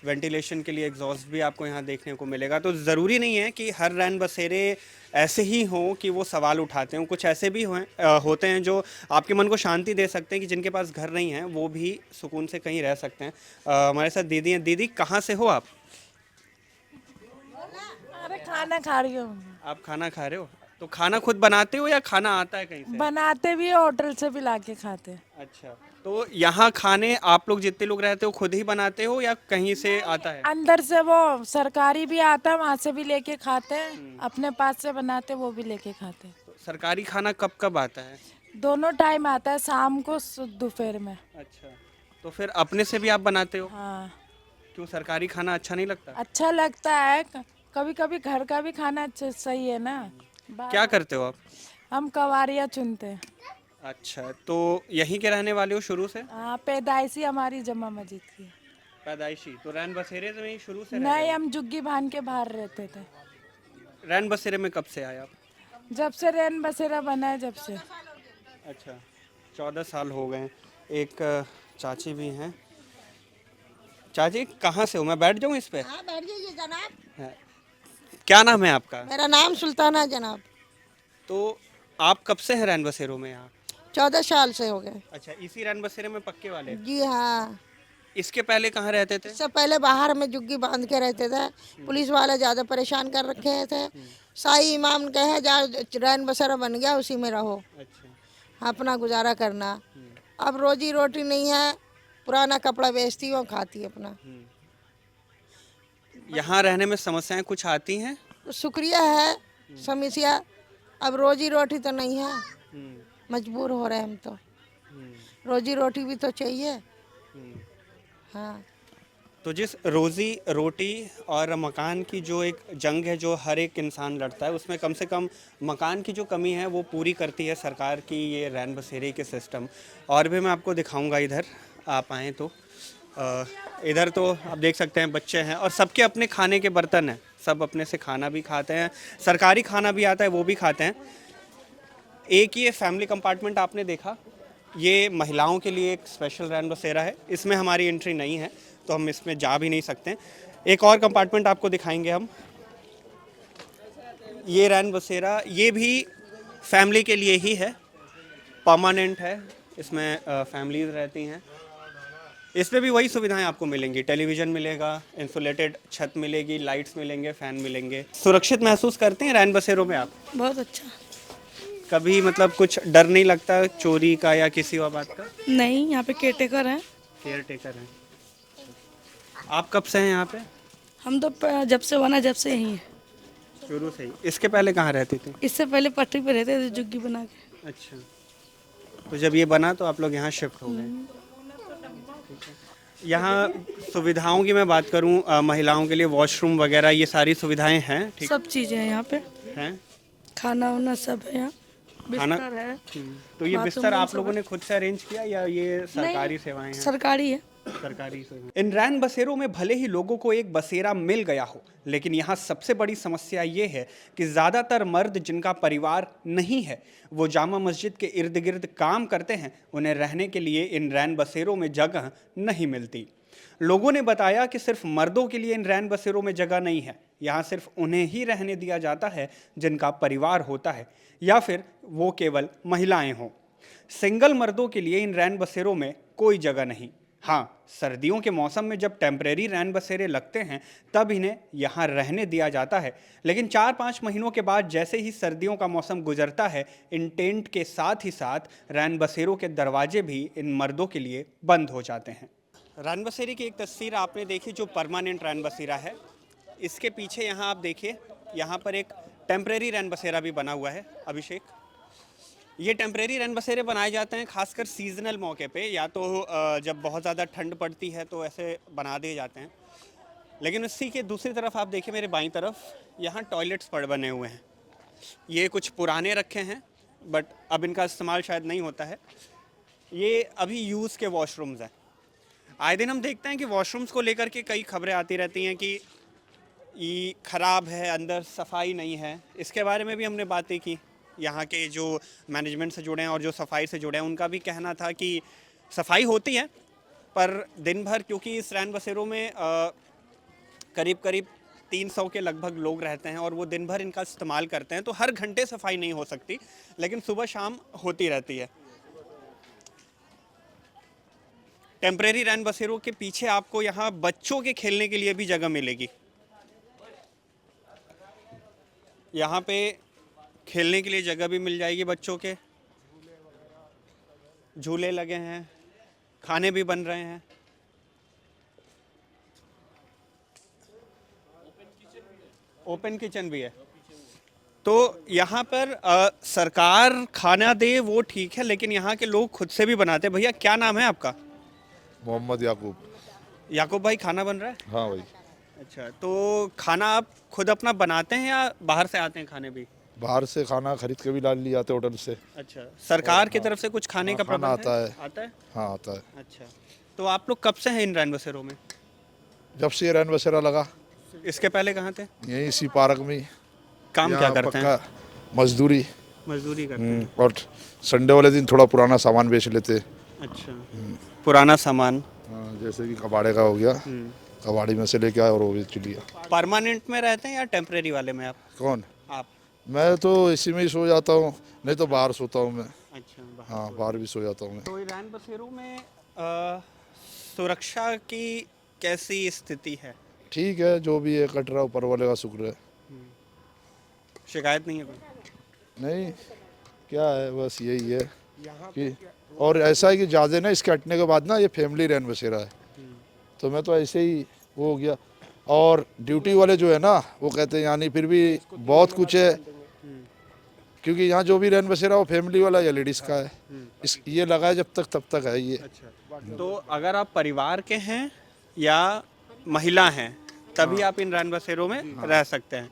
वेंटिलेशन के लिए एग्जॉस्ट भी आपको यहाँ देखने को मिलेगा। तो ज़रूरी नहीं है कि हर रैन बसेरे ऐसे ही हों कि वो सवाल उठाते हों। कुछ ऐसे भी होते हैं जो आपके मन को शांति दे सकते हैं, कि जिनके पास घर नहीं है वो भी सुकून से कहीं रह सकते हैं। हमारे साथ दीदी हैं। दीदी कहाँ से हो आप? अरे खाना खा रही हूँ। आप खाना खा रहे हो? तो खाना खुद बनाते हो या खाना आता है कहीं से? बनाते भी, होटल से भी लाके खाते हैं। अच्छा, तो यहाँ खाने आप लोग जितने लोग रहते हो खुद ही बनाते हो या कहीं से आता है? अंदर से वो सरकारी भी आता है, वहाँ से भी लेके खाते हैं, अपने पास से बनाते वो भी लेके खाते हैं। तो सरकारी खाना कब कब आता है? दोनों टाइम आता है, शाम को दोपहर में। अच्छा, तो फिर अपने से भी आप बनाते हो? हाँ। क्यों, सरकारी खाना अच्छा नहीं लगता? अच्छा लगता है, कभी कभी घर का भी खाना सही है ना। क्या करते हो आप? हम कवारियाँ चुनते हैं। अच्छा, तो यहीं के रहने वाले हो शुरू से? हाँ, पैदाइशी हमारी जमा मस्जिद की। पैदाइशी? तो रैन बसेरे में ही शुरू से? नहीं, हम जुग्गी बांध के बाहर रहते थे। रैन बसेरे में कब से आए आप? जब से रैन बसेरा बना है, जब से। अच्छा, 14 साल हो गए। एक चाची भी हैं। चाची कहाँ से हो? मैं बैठ जाऊँ इस पे? हाँ, बैठ जाइए जनाब। क्या नाम है आपका? मेरा नाम सुल्ताना जनाब। तो आप कब से हैं रैन बसेरों में यहाँ? 14 साल से हो गए। अच्छा, इसी रैन बसेरे में पक्के वाले? जी हाँ। इसके पहले कहाँ रहते थे? इससे पहले बाहर में झुग्गी बांध के रहते थे। पुलिस वाले ज़्यादा परेशान कर रखे थे। शाही इमाम कहे जा रैन बसेरा बन गया उसी में रहो, अच्छा। अपना गुजारा करना। अब रोजी रोटी नहीं है, पुराना कपड़ा बेचती हूँ, खाती अपना। यहाँ रहने में समस्याएं कुछ आती हैं? शुक्रिया है समस्या, अब रोजी रोटी तो नहीं है, मजबूर हो रहे हैं हम तो। रोजी रोटी भी तो चाहिए। हाँ। तो जिस रोजी रोटी और मकान की जो एक जंग है जो हर एक इंसान लड़ता है, उसमें कम से कम मकान की जो कमी है वो पूरी करती है सरकार की ये रैन बसेरे के सिस्टम। और भी मैं आपको दिखाऊंगा, इधर आप आएँ तो इधर तो आप देख सकते हैं बच्चे हैं और सबके अपने खाने के बर्तन हैं, सब अपने से खाना भी खाते हैं, सरकारी खाना भी आता है वो भी खाते हैं। एक ये फैमिली कंपार्टमेंट आपने देखा, ये महिलाओं के लिए एक स्पेशल रैन बसेरा है, इसमें हमारी एंट्री नहीं है तो हम इसमें जा भी नहीं सकते। एक और कंपार्टमेंट आपको दिखाएंगे हम, ये रैन बसेरा ये भी फैमिली के लिए ही है, परमानेंट है, इसमें फैमिलीज रहती हैं। इसमें भी वही सुविधाएं आपको मिलेंगी, टेलीविज़न मिलेगा, इंसुलेटेड छत मिलेगी, लाइट्स मिलेंगे, फ़ैन मिलेंगे। सुरक्षित महसूस करते हैं रैन बसेरों में आप? बहुत अच्छा। कभी मतलब कुछ डर नहीं लगता चोरी का या किसी और बात का? नहीं, यहाँ पे केयरटेकर हैं। केयर टेकर हैं। आप कब से हैं यहाँ पे? हम तो जब से बना जब से यहीं हैं। शुरू से ही? इसके पहले कहाँ रहती थी? इससे पहले पटरी पे रहते थे झुग्गी बना के। अच्छा, तो जब ये बना तो आप लोग यहाँ शिफ्ट हो गए। यहाँ सुविधाओं की मैं बात करूँ, महिलाओं के लिए वॉशरूम वगैरह ये सारी सुविधाएं हैं? ठीक सब चीज़ें हैं यहाँ पे, हैं? खाना वाना सब है यहाँ, बिस्तर है। तो ये बिस्तर बाथरूम आप सब लोगों है। ने खुद से अरेंज किया या ये सरकारी सेवाएं हैं? सरकारी है। सरकारी सेवाएं। इन रैन बसेरों में भले ही लोगों को एक बसेरा मिल गया हो, लेकिन यहाँ सबसे बड़ी समस्या ये है कि ज़्यादातर मर्द जिनका परिवार नहीं है वो जामा मस्जिद के इर्द गिर्द काम करते हैं, उन्हें रहने के लिए इन रैन बसेरों में जगह नहीं मिलती। लोगों ने बताया कि सिर्फ मर्दों के लिए इन रैन बसेरों में जगह नहीं है, यहाँ सिर्फ उन्हें ही रहने दिया जाता है जिनका परिवार होता है या फिर वो केवल महिलाएं हों। सिंगल मर्दों के लिए इन रैन बसेरों में कोई जगह नहीं। हाँ, सर्दियों के मौसम में जब टेम्परेरी रैन बसेरे लगते हैं तब इन्हें यहाँ रहने दिया जाता है, लेकिन 4-5 महीनों के बाद जैसे ही सर्दियों का मौसम गुजरता है, इन टेंट के साथ ही साथ रैन बसेरों के दरवाजे भी इन मर्दों के लिए बंद हो जाते हैं। रैन बसेरे की एक तस्वीर आपने देखी जो परमानेंट रैन बसेरा है। इसके पीछे यहाँ आप देखिए, यहाँ पर एक टेम्परेरी रैन बसेरा भी बना हुआ है। अभिषेक, ये टेम्परेरी रैन बसेरे बनाए जाते हैं खासकर सीजनल मौके पे, या तो जब बहुत ज़्यादा ठंड पड़ती है तो ऐसे बना दिए जाते हैं। लेकिन इसी के दूसरी तरफ आप देखिए, मेरे बाईं तरफ यहाँ टॉयलेट्स बने हुए हैं। ये कुछ पुराने रखे हैं बट अब इनका इस्तेमाल शायद नहीं होता है। ये अभी यूज़ के वॉशरूम्स हैं। आए दिन हम देखते हैं कि वॉशरूम्स को लेकर के कई खबरें आती रहती हैं कि ये ख़राब है, अंदर सफाई नहीं है। इसके बारे में भी हमने बातें की, यहाँ के जो मैनेजमेंट से जुड़े हैं और जो सफाई से जुड़े हैं उनका भी कहना था कि सफाई होती है पर दिन भर, क्योंकि इस रैन बसेरों में करीब 300 के लगभग लोग रहते हैं और वो दिन भर इनका इस्तेमाल करते हैं, तो हर घंटे सफाई नहीं हो सकती, लेकिन सुबह शाम होती रहती है। टेम्परेरी रैन बसेरों के पीछे आपको यहाँ बच्चों के खेलने के लिए भी जगह मिलेगी। यहाँ पे खेलने के लिए जगह भी मिल जाएगी बच्चों के, झूले लगे हैं, खाने भी बन रहे हैं। ओपन किचन भी है। तो यहाँ पर सरकार खाना दे वो ठीक है, लेकिन यहाँ के लोग खुद से भी बनाते हैं। भैया क्या नाम है आपका? मोहम्मद याकूब। याकूब भाई, खाना बन रहा है? हाँ भाई। अच्छा, तो खाना आप खुद अपना बनाते हैं या बाहर से आते हैं खाने भी? बाहर से खाना खरीद के भी ला लिया जाते होटल से। अच्छा, सरकार की तरफ से कुछ खाने का खाना प्रबंध आता है? आता है? हाँ आता है। अच्छा, तो आप लोग कब से हैं इन रैन बसेरों में? जब से ये रैन बसेरा लगा। इसके पहले कहाँ थे? यहीं इसी पार्क में। काम क्या करते हैं? मजदूरी। मजदूरी करते हैं। और संडे वाले दिन थोड़ा पुराना सामान बेच लेते। अच्छा, पुराना सामान? हाँ, जैसे कि कबाड़े का हो गया, कबाड़ी में से लेके आए और वो बेच लिया। परमानेंट में रहते हैं या टेम्परेरी वाले में आप? कौन? आप? मैं तो इसी में ही सो जाता हूँ, नहीं तो बाहर सोता हूँ मैं। अच्छा, हाँ, बाहर भी सो जाता हूँ मैं। तो ये रैन बसेरों में सुरक्षा की कैसी स्थिति है? ठीक है, जो भी है कट रहा, ऊपर वाले का शुक्र है। शिकायत नहीं है कोई? नहीं, क्या है, बस यही है कि और ऐसा है कि ज़्यादा ना इसके हटने के बाद ना ये फैमिली रैन बसेरा है, तो मैं तो ऐसे ही वो हो गया। और ड्यूटी वाले जो है ना वो कहते हैं यानी फिर भी बहुत कुछ है, क्योंकि यहाँ जो भी रैन बसेरा वो फैमिली वाला या लेडीज़ का है। इस ये लगा है जब तक तब तक है ये। तो अगर आप परिवार के हैं या महिला हैं तभी आप इन रैन बसेरों में रह सकते हैं,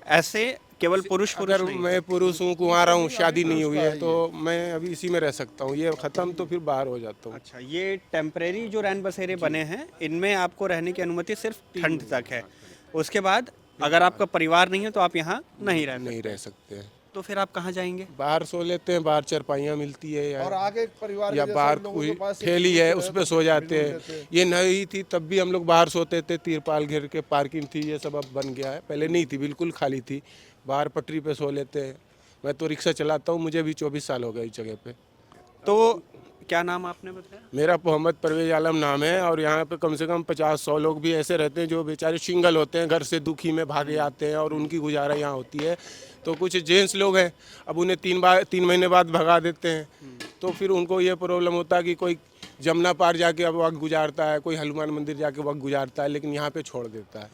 ऐसे केवल पुरुष अगर नहीं। मैं पुरुष हूँ, कुंवारा हूँ, शादी नहीं हुई है, तो मैं अभी इसी में रह सकता हूँ। ये ख़त्म तो फिर बाहर हो जाता हूँ। अच्छा, ये टेम्परेरी जो रैन बसेरे बने हैं इनमें आपको रहने की अनुमति सिर्फ ठंड तक है, उसके बाद अगर आपका परिवार नहीं है तो आप यहाँ नहीं रह सकते हैं। तो फिर आप कहाँ जाएंगे? बाहर सो लेते हैं, बाहर चरपाइयाँ मिलती है और आगे परिवार या बाहर कोई ठेली है उस पर सो जाते हैं। ये नई थी तब भी हम लोग बाहर सोते थे, तिरपाल घेर के, पार्किंग थी, ये सब अब बन गया है। पहले नहीं थी, बिल्कुल खाली थी, बाहर पटरी पे सो लेते हैं। मैं तो रिक्शा चलाता हूँ, मुझे भी 24 साल हो गए इस जगह पे। तो क्या नाम आपने बताया? मेरा मोहम्मद परवेज आलम नाम है, और यहाँ पे कम से कम 50-100 लोग भी ऐसे रहते हैं जो बेचारे सिंगल होते हैं, घर से दुखी में भागे आते हैं और उनकी गुजारा यहाँ होती है। तो कुछ जेंट्स लोग हैं, अब उन्हें 3 महीने बाद भगा देते हैं, तो फिर उनको ये प्रॉब्लम होता है कि कोई जमुना पार जाके अब वक्त गुजारता है, कोई हनुमान मंदिर जाके वक्त गुजारता है, लेकिन यहाँ पे छोड़ देता है।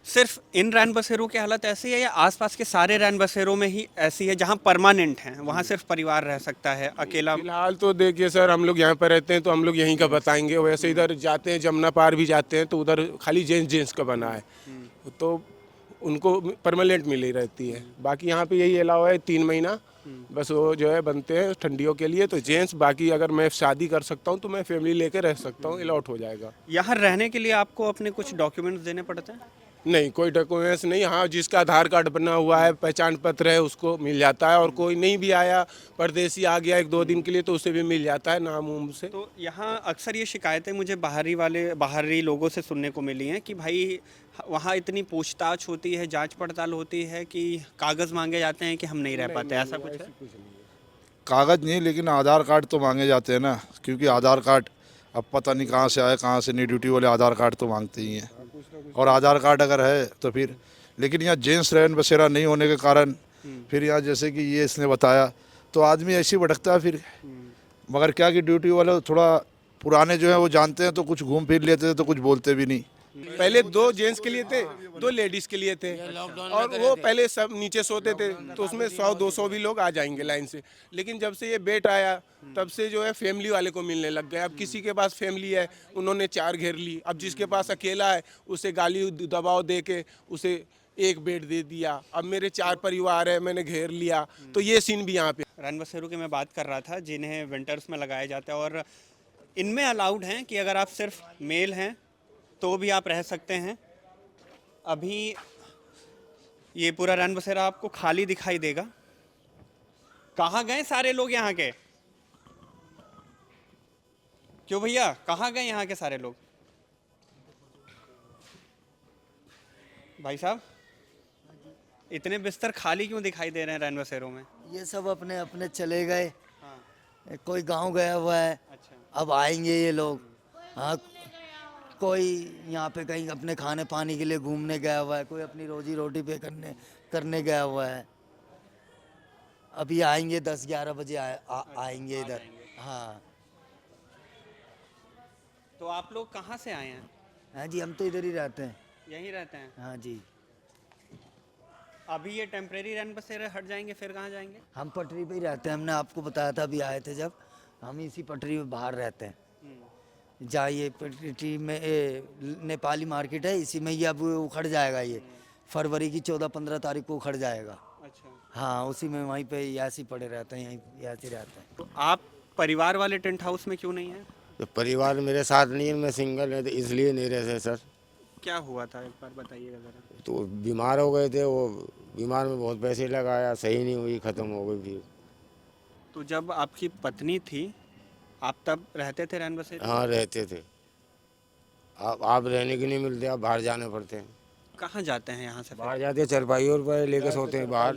सिर्फ इन रैन बसेरों की हालत ऐसी है या आसपास के सारे रैन बसेरों में ही ऐसी है जहां परमानेंट हैं, वहां सिर्फ परिवार रह सकता है अकेला? फिलहाल तो देखिए सर, हम लोग यहाँ पर रहते हैं तो हम लोग यहीं का बताएंगे। वैसे इधर जाते हैं, जमुना पार भी जाते हैं, तो उधर खाली जेंट्स का बना है, तो उनको परमानेंट मिली रहती है। बाकी यहाँ पे यही अलावा है 3 महीना बस, वो जो है बनते हैं ठंडियों के लिए, तो जेंट्स। बाकी अगर मैं शादी कर सकता हूँ तो मैं फैमिली लेके रह सकता हूँ, अलॉट हो जाएगा। यहाँ रहने के लिए आपको अपने कुछ डॉक्यूमेंट्स देने पड़ते हैं? नहीं, कोई डॉक्यूमेंट्स नहीं। हाँ, जिसका आधार कार्ड बना हुआ है, पहचान पत्र है, उसको मिल जाता है। और कोई नहीं भी आया, परदेसी आ गया 1-2 दिन के लिए, तो उसे भी मिल जाता है नाम उम से। तो यहाँ अक्सर ये शिकायतें मुझे बाहरी लोगों से सुनने को मिली हैं कि भाई वहाँ इतनी पूछताछ होती है, जांच पड़ताल होती है कि कागज़ मांगे जाते हैं कि हम नहीं रह पाते, ऐसा कुछ है? कागज़ नहीं, लेकिन आधार कार्ड तो मांगे जाते हैं ना, क्योंकि आधार कार्ड अब पता नहीं कहाँ से आए कहाँ से नहीं, ड्यूटी वाले आधार कार्ड तो मांगते ही हैं। और आधार कार्ड अगर है तो फिर, लेकिन यहाँ जेंट्स रैन बसेरा नहीं होने के कारण फिर यहाँ जैसे कि ये इसने बताया तो आदमी ऐसे ही भटकता है फिर। मगर क्या कि ड्यूटी वाले थोड़ा पुराने जो हैं वो जानते हैं, तो कुछ घूम फिर लेते थे, तो कुछ बोलते भी नहीं। पहले 2 जेंट्स के लिए थे, 2 लेडीज के लिए थे, और वो पहले सब नीचे सोते थे, तो उसमें 100-200 भी लोग आ जाएंगे लाइन से। लेकिन जब से ये बेट आया तब से जो है फैमिली वाले को मिलने लग गए। अब किसी के पास फैमिली है, उन्होंने 4 घेर ली। अब जिसके पास अकेला है उसे गाली दबाव दे के उसे 1 बेड दे दिया। अब मेरे 4 परिवार है, मैंने घेर लिया। तो ये सीन भी यहाँ पे। रैन बसेरों की मैं बात कर रहा था जिन्हें विंटर्स में लगाया जाता है, और इनमें अलाउड हैं कि अगर आप सिर्फ मेल हैं तो भी आप रह सकते हैं। अभी ये पूरा रैन बसेरा आपको खाली दिखाई देगा। कहाँ गए सारे लोग यहाँ के? क्यों भैया, कहाँ गए यहाँ के सारे लोग? भाई साहब, इतने बिस्तर खाली क्यों दिखाई दे रहे हैं रैन बसेरों में? ये सब अपने अपने चले गए। कोई गांव गया हुआ है। अच्छा। अब आएंगे ये लोग। हाँ, कोई यहाँ पे कहीं अपने खाने पानी के लिए घूमने गया हुआ है, कोई अपनी रोजी रोटी पे करने गया हुआ है। अभी आएंगे 10-11 बजे आएंगे इधर। हाँ। तो आप लोग कहाँ से आए हैं? हाँ जी, हम तो इधर ही रहते हैं। यहीं रहते हैं? हाँ जी। अभी ये टेम्परेरी रैन बसेरे हट जाएंगे फिर कहाँ जाएंगे? हम पटरी पे ही रहते हैं, हमने आपको बताया था अभी आए थे जब, हम इसी पटरी में बाहर रहते हैं। जहाँ ये पटरी में नेपाली मार्केट है, इसी में ये अब उखड़ जाएगा। ये फरवरी की 14-15 तारीख को उखड़ जाएगा। अच्छा। हाँ, उसी में वहीं पे ऐसे ही पड़े रहते हैं, यहीं ऐसे रहते हैं। तो आप परिवार वाले टेंट हाउस में क्यों नहीं हैं? तो परिवार मेरे साथ नहीं है, मैं सिंगल है, तो इसलिए नहीं रह सर। क्या हुआ था एक बार बताइएगा ज़रा। तो बीमार हो गए थे, वो बीमार में बहुत पैसे लगाया, सही नहीं हुई, ख़त्म हो गई फिर। तो जब आपकी पत्नी थी आप तब रहते थे रैन बसेरे? हाँ, रहते थे। आप रहने के नहीं मिलते, आप बाहर जाने पड़ते हैं। कहाँ जाते हैं यहाँ से? बाहर जाते हैं, चरपाई और पर लेकर सोते हैं बाहर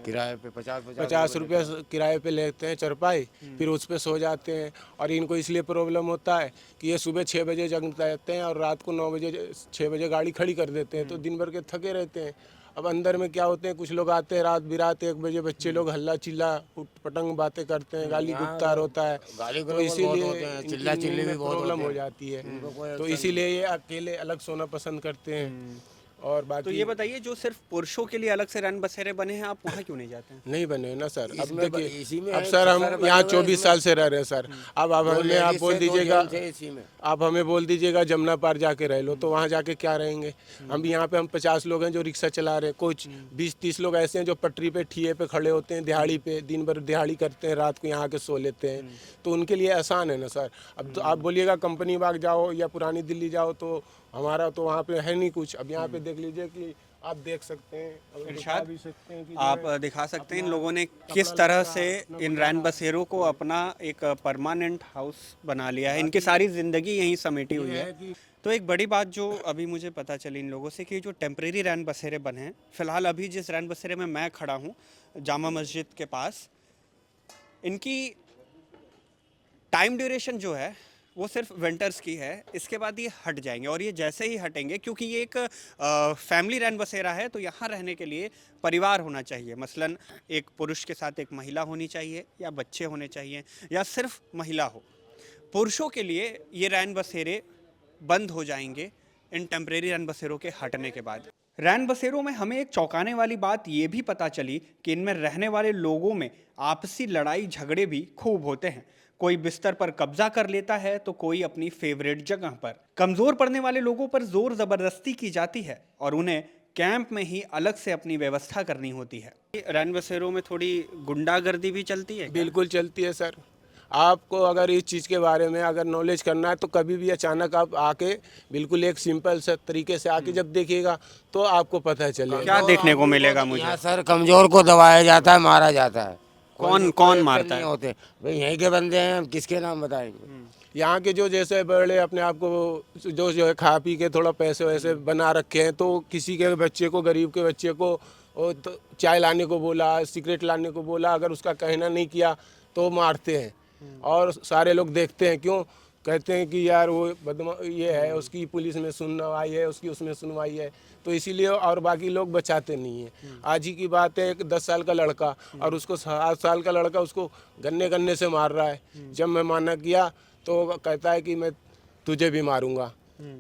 किराए पे 50 रुपये किराए पे लेते हैं चरपाई, फिर उस पे सो जाते हैं। और इनको इसलिए प्रॉब्लम होता है कि ये सुबह 6 बजे जगते रहते हैं और रात को 9 बजे 6 बजे गाड़ी खड़ी कर देते हैं, तो दिन भर के थके रहते हैं। अब अंदर में क्या होते हैं, कुछ लोग आते हैं रात बिरात 1 बजे, बच्चे लोग हल्ला चिल्ला पटंग बातें करते हैं, गाली गुप्तार होता है, तो इसीलिए चिल्ला चिल्ली भी बहुत प्रॉब्लम हो जाती है। तो इसीलिए ये अकेले अलग सोना पसंद करते हैं। और बाकी तो ये बताइए, जो सिर्फ पुरुषों के लिए अलग से रैन बसेरे बने हैं, आप वहाँ क्यों नहीं जाते हैं? नहीं बने ना सर। अब इसी देखिए, में अब सर हम यहाँ 24 साल से रह रहे हैं सर। अब हमें आप बोल दीजिएगा, आप हमें बोल दीजिएगा जमुना पार जाके रह लो, तो वहाँ जाके क्या रहेंगे? हम यहाँ पे हम 50 लोग हैं जो रिक्शा चला रहे हैं, कुछ 20-30 लोग ऐसे हैं जो पटरी पे ठिए पे खड़े होते हैं, दिहाड़ी पे, दिन भर दिहाड़ी करते हैं, रात को यहाँ आके सो लेते हैं। तो उनके लिए आसान है ना सर। अब तो आप बोलिएगा कंपनी बाग जाओ या पुरानी दिल्ली जाओ, तो हमारा तो वहाँ पे है नहीं कुछ। अब यहाँ पे देख लीजिए कि आप देख सकते हैं, इरशाद, भी सकते हैं कि आप दिखा सकते हैं इन लोगों ने किस तरह से इन रैन बसेरों को अपना एक परमानेंट हाउस बना लिया है। इनकी सारी ज़िंदगी यहीं समेटी हुई है। तो एक बड़ी बात जो अभी मुझे पता चली इन लोगों से कि जो टेम्परेरी रैन बसेरे बने हैं, फ़िलहाल अभी जिस रैन बसेरे में मैं खड़ा हूँ जामा मस्जिद के पास, इनकी टाइम ड्यूरेशन जो है वो सिर्फ विंटर्स की है। इसके बाद ये हट जाएंगे, और ये जैसे ही हटेंगे, क्योंकि ये एक फैमिली रैन बसेरा है, तो यहाँ रहने के लिए परिवार होना चाहिए। मसलन एक पुरुष के साथ एक महिला होनी चाहिए, या बच्चे होने चाहिए, या सिर्फ महिला हो। पुरुषों के लिए ये रैन बसेरे बंद हो जाएंगे इन टेम्परेरी रैन बसेरों के हटने के बाद। रैन बसेरों में हमें एक चौंकाने वाली बात ये भी पता चली कि इनमें रहने वाले लोगों में आपसी लड़ाई झगड़े भी खूब होते हैं। कोई बिस्तर पर कब्जा कर लेता है तो कोई अपनी फेवरेट जगह पर। कमज़ोर पड़ने वाले लोगों पर जोर ज़बरदस्ती की जाती है और उन्हें कैंप में ही अलग से अपनी व्यवस्था करनी होती है। रैन बसेरों में थोड़ी गुंडागर्दी भी चलती है? बिल्कुल चलती है सर। आपको अगर इस चीज़ के बारे में अगर नॉलेज करना है, तो कभी भी अचानक आप आके बिल्कुल एक सिंपल सा तरीके से आके जब देखिएगा तो आपको पता चलेगा। क्या देखने को मिलेगा मुझे? यहाँ सर कमजोर को दबाया जाता है, मारा जाता है। कौन मारता है? होते भाई यहीं के बंदे हैं, हम किसके नाम बताएंगे? यहाँ के जो जैसे बड़े अपने आप को जो है खा पी के थोड़ा पैसे वैसे बना रखे हैं, तो किसी के बच्चे को, गरीब के बच्चे को तो चाय लाने को बोला, सिगरेट लाने को बोला, अगर उसका कहना नहीं किया तो मारते हैं। और सारे लोग देखते हैं, क्यों कहते हैं कि यार वो ये है, उसकी पुलिस में सुनवाई है, उसकी उसमें सुनवाई है, तो इसीलिए। और बाकी लोग बचाते नहीं हैं। आज ही की बात है, एक 10 साल का लड़का और उसको 7 साल का लड़का उसको गन्ने से मार रहा है। जब मैं माना किया तो कहता है कि मैं तुझे भी मारूंगा।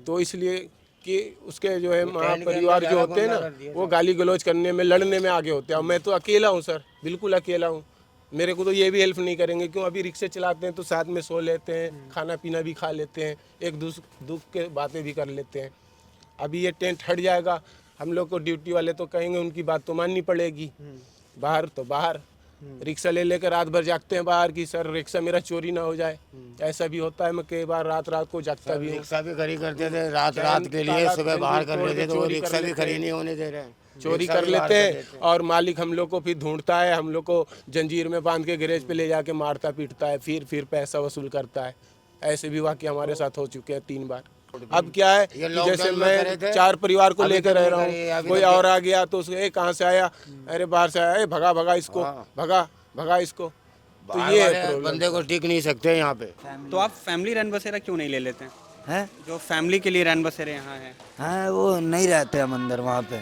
तो इसलिए कि उसके जो है माँ परिवार जो होते हैं ना, वो गाली गलौज करने में, लड़ने में आगे होते हैं। मैं तो अकेला हूँ सर, बिल्कुल अकेला हूँ। मेरे को तो ये भी हेल्प नहीं करेंगे, क्यों? अभी रिक्शे चलाते हैं तो साथ में सो लेते हैं, खाना पीना भी खा लेते हैं, एक दुख के बातें भी कर लेते हैं। अभी ये टेंट हट जाएगा, हम लोग को ड्यूटी वाले तो कहेंगे उनकी बात तो माननी पड़ेगी। बाहर तो बाहर रिक्शा ले लेकर रात भर जागते हैं बाहर की सर रिक्शा मेरा चोरी ना हो जाए। ऐसा भी होता है, मैं कई बार रात को जागता भी हूँ। रिक्शा भी खड़ी करते थे रात के लिए, सुबह बाहर कर लेते तो रिक्शा भी खड़ी नहीं होने दे रहे हैं, चोरी कर लेते हैं। और मालिक हम लोग को फिर ढूंढता है, हम लोग को जंजीर में बांध के गैरेज पे ले जाके मारता पीटता है, फिर पैसा वसूल करता है। ऐसे भी वाकई हमारे साथ हो चुके हैं 3 बार। अब क्या है कि जैसे मैं 4 परिवार को लेकर रह रहा हूँ, कोई और आ गया तो उसको कहाँ से आया, अरे बाहर से आया, भगा इसको, भगा इसको। तो ये बंदे को टिक नहीं सकते यहाँ पे। तो आप फैमिली रैन बसेरा क्यों नहीं ले लेते हैं? जो फैमिली के लिए रैन बसेरे यहाँ है? हाँ, वो नहीं रहते हम अंदर वहाँ पे।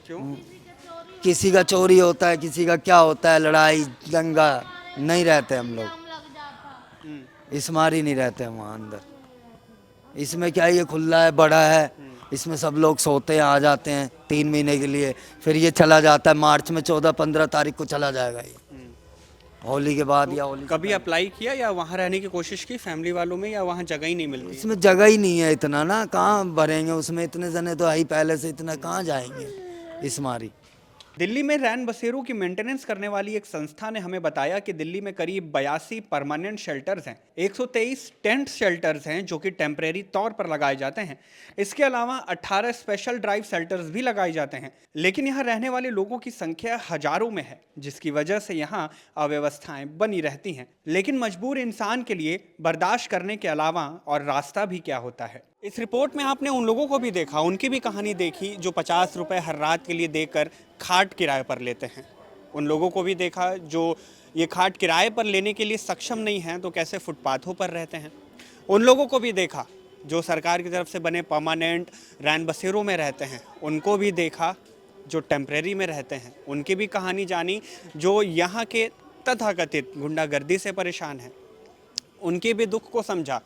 क्यों? किसी का चोरी होता है, किसी का क्या होता है, लड़ाई दंगा, नहीं रहते हम लोग। इसमारी नहीं रहते हम वहाँ अंदर। इसमें क्या, ये खुला है, बड़ा है, इसमें सब लोग सोते हैं, आ जाते हैं 3 महीने के लिए, फिर ये चला जाता है। मार्च में 14-15 तारीख को चला जाएगा ये, होली के बाद। या होली कभी अप्लाई किया या वहाँ रहने की कोशिश की फैमिली वालों में, या वहाँ जगह ही नहीं मिलती? इसमें जगह ही नहीं है इतना ना, कहाँ भरेंगे उसमें, इतने जने तो आई पहले से, इतना कहाँ जाएंगे इसमारी। दिल्ली में रैन बसेरों की मेंटेनेंस करने वाली एक संस्था ने हमें बताया कि दिल्ली में करीब 82 परमानेंट शेल्टर्स हैं, 123 टेंट शेल्टर्स हैं जो कि टेम्परेरी तौर पर लगाए जाते हैं। इसके अलावा 18 स्पेशल ड्राइव शेल्टर्स भी लगाए जाते हैं। लेकिन यहाँ रहने वाले लोगों की संख्या हजारों में है, जिसकी वजह से यहाँ अव्यवस्थाएं बनी रहती हैं। लेकिन मजबूर इंसान के लिए बर्दाश्त करने के अलावा और रास्ता भी क्या होता है? इस रिपोर्ट में आपने उन लोगों को भी देखा, उनकी भी कहानी देखी जो 50 रुपए हर रात के लिए देकर खाट किराए पर लेते हैं। उन लोगों को भी देखा जो ये खाट किराए पर लेने के लिए सक्षम नहीं हैं तो कैसे फुटपाथों पर रहते हैं। उन लोगों को भी देखा जो सरकार की तरफ से बने परमानेंट रैन बसेरों में रहते हैं। उनको भी देखा जो टेम्परेरी में रहते हैं। उनकी भी कहानी जानी जो यहाँ के तथाकथित गुंडागर्दी से परेशान हैं। उनके भी दुख को समझा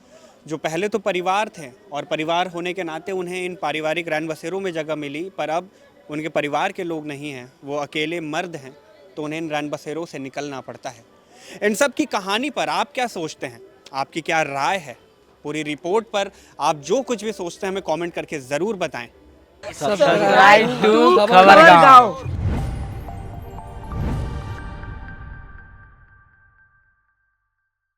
जो पहले तो परिवार थे और परिवार होने के नाते उन्हें इन पारिवारिक रैन बसेरों में जगह मिली, पर अब उनके परिवार के लोग नहीं हैं, वो अकेले मर्द हैं तो उन्हें इन रैन बसेरों से निकलना पड़ता है। इन सब की कहानी पर आप क्या सोचते हैं, आपकी क्या राय है? पूरी रिपोर्ट पर आप जो कुछ भी सोचते हैं हमें कमेंट करके ज़रूर बताएं। Subscribe to Khabargaon.